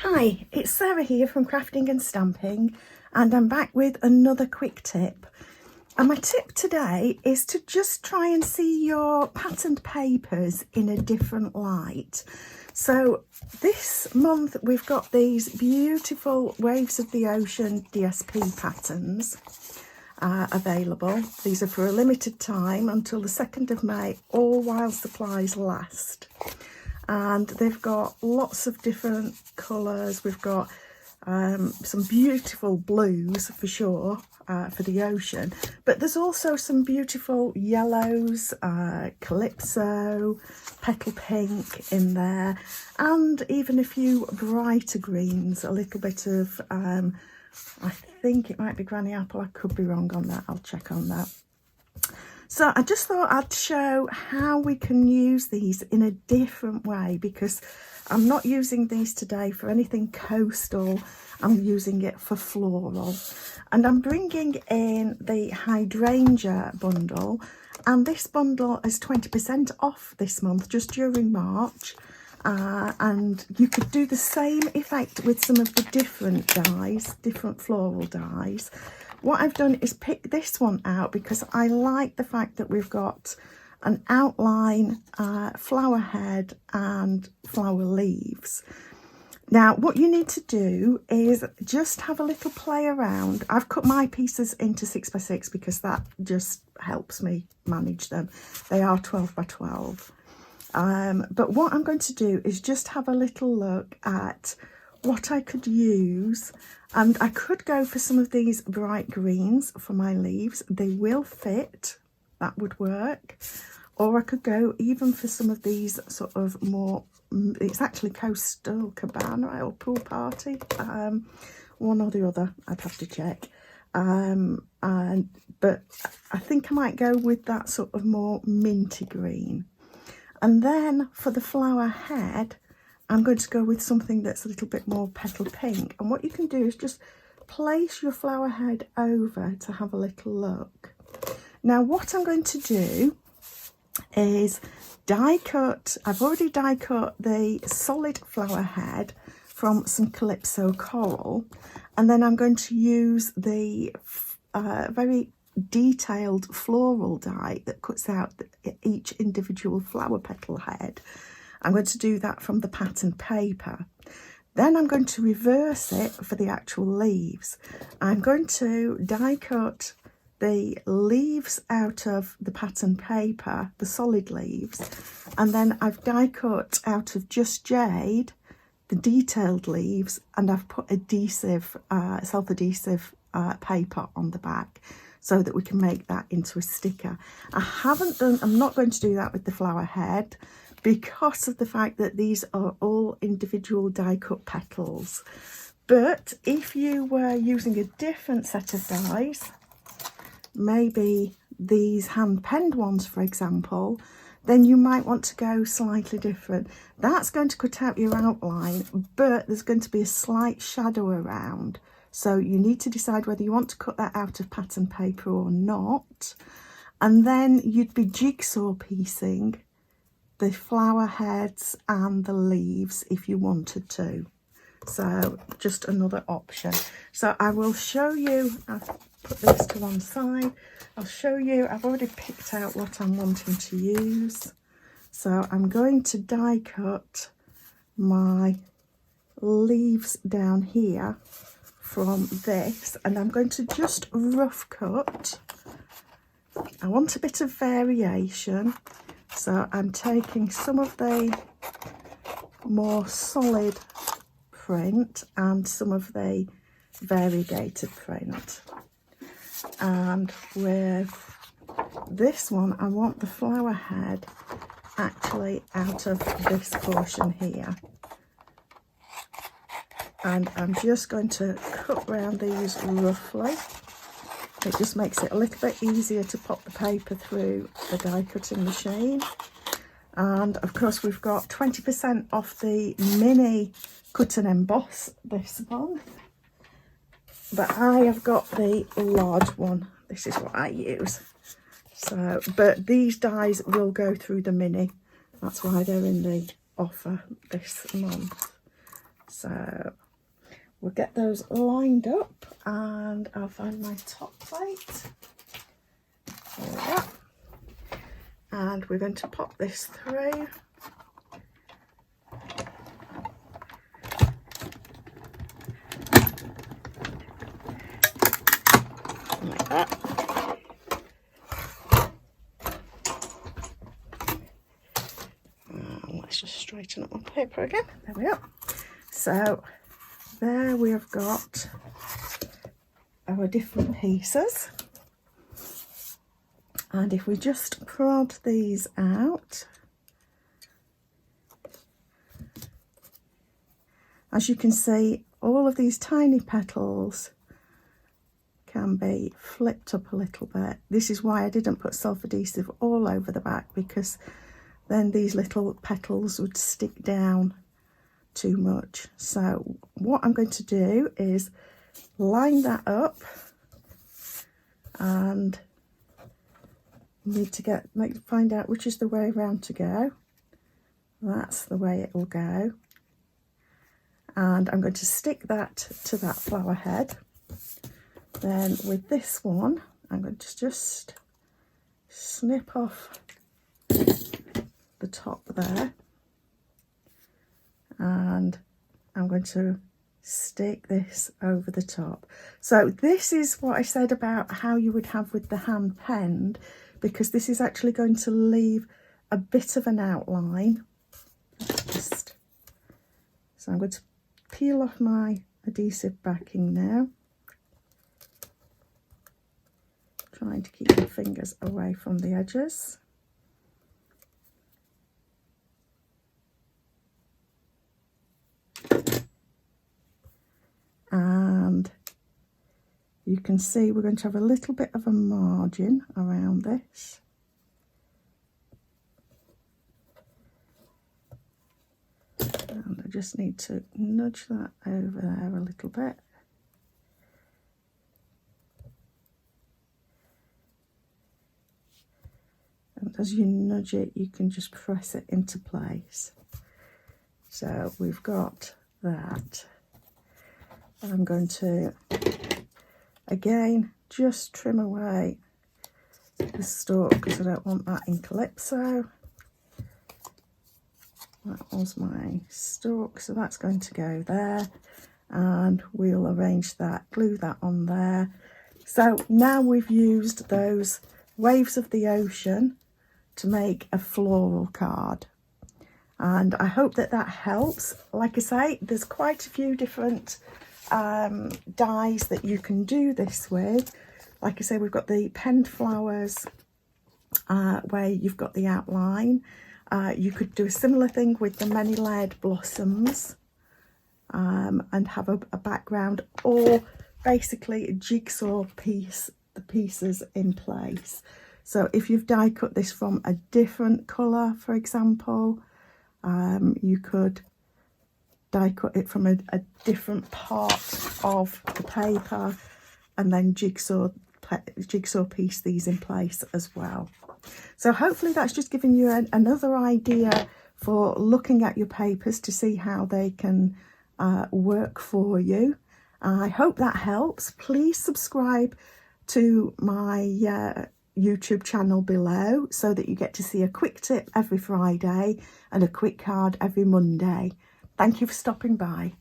Hi, it's Sarah here from Crafting and Stamping, and I'm back with another quick tip. And my tip today is to just try and see your patterned papers in a different light. So this month we've got these beautiful Waves of the Ocean DSP patterns available. These are for a limited time until the 2nd of May, all while supplies last. And they've got lots of different colours. We've got some beautiful blues for sure for the ocean, but there's also some beautiful yellows, calypso, petal pink in there, and even a few brighter greens, a little bit of I think it might be granny apple, I could be wrong on that, I'll check on that. So I just thought I'd show how we can use these in a different way, because I'm not using these today for anything coastal, I'm using it for floral. And I'm bringing in the hydrangea bundle, and this bundle is 20% off this month, just during March. And you could do the same effect with some of the different dies, different floral dies. What I've done is pick this one out because I like the fact that we've got an outline, flower head and flower leaves. Now what you need to do is just have a little play around. I've cut my pieces into 6x6 because that just helps me manage them. They are 12x12. But what I'm going to do is just have a little look at what I could use, and I could go for some of these bright greens for my leaves. They will fit, that would work. Or I could go even for some of these sort of more, it's actually coastal cabana or pool party, one or the other, I'd have to check. But I think I might go with that sort of more minty green. And then for the flower head, I'm going to go with something that's a little bit more petal pink. And what you can do is just place your flower head over to have a little look. Now what I'm going to do is die cut. I've already die cut the solid flower head from some calypso coral. And then I'm going to use the very detailed floral die that cuts out each individual flower petal head. I'm going to do that from the patterned paper. Then I'm going to reverse it for the actual leaves. I'm going to die cut the leaves out of the patterned paper, the solid leaves, and then I've die cut out of just jade the detailed leaves, and I've put adhesive, self-adhesive paper on the back so that we can make that into a sticker. I'm not going to do that with the flower head, because of the fact that these are all individual die cut petals. But if you were using a different set of dies, maybe these hand penned ones for example, then you might want to go slightly different. That's going to cut out your outline, but there's going to be a slight shadow around, so you need to decide whether you want to cut that out of pattern paper or not. And then you'd be jigsaw piecing the flower heads and the leaves if you wanted to. So just another option. So I will show you, I've put this to one side, I'll show you, I've already picked out what I'm wanting to use. So I'm going to die cut my leaves down here from this, and I'm going to just rough cut. I want a bit of variation. So I'm taking some of the more solid print and some of the variegated print. And with this one, I want the flower head actually out of this portion here. And I'm just going to cut around these roughly. It just makes it a little bit easier to pop the paper through the die cutting machine. And of course we've got 20% off the mini cut and emboss this month, but I have got the large one. This is what I use. So, but these dies will go through the mini, that's why they're in the offer this month. So we'll get those lined up and I'll find my top plate. There we go. And we're going to pop this through. Like that. And let's just straighten up my paper again. There we are. So there we have got our different pieces. And if we just prod these out, as you can see, all of these tiny petals can be flipped up a little bit. This is why I didn't put self-adhesive all over the back, because then these little petals would stick down too much. So what I'm going to do is line that up, and need to find out which is the way around to go. That's the way it will go. And I'm going to stick that to that flower head. Then with this one, I'm going to just snip off the top there, and I'm going to stick this over the top. So this is what I said about how you would have with the hand penned, because this is actually going to leave a bit of an outline. So I'm going to peel off my adhesive backing now, trying to keep my fingers away from the edges. And you can see we're going to have a little bit of a margin around this. And I just need to nudge that over there a little bit. And as you nudge it, you can just press it into place. So we've got that. And I'm going to, again, just trim away the stalk because I don't want that in Calypso. That was my stalk, so that's going to go there. And we'll arrange that, glue that on there. So now we've used those waves of the ocean to make a floral card. And I hope that that helps. Like I say, there's quite a few different dies that you can do this with. Like I say, we've got the penned flowers where you've got the outline. You could do a similar thing with the many layered blossoms and have a background, or basically a jigsaw piece, the pieces in place. So if you've die cut this from a different colour, for example, you could die cut it from a different part of the paper and then jigsaw piece these in place as well. So hopefully that's just giving you another idea for looking at your papers to see how they can work for you. I hope that helps. Please subscribe to my YouTube channel below so that you get to see a quick tip every Friday and a quick card every Monday. Thank you for stopping by.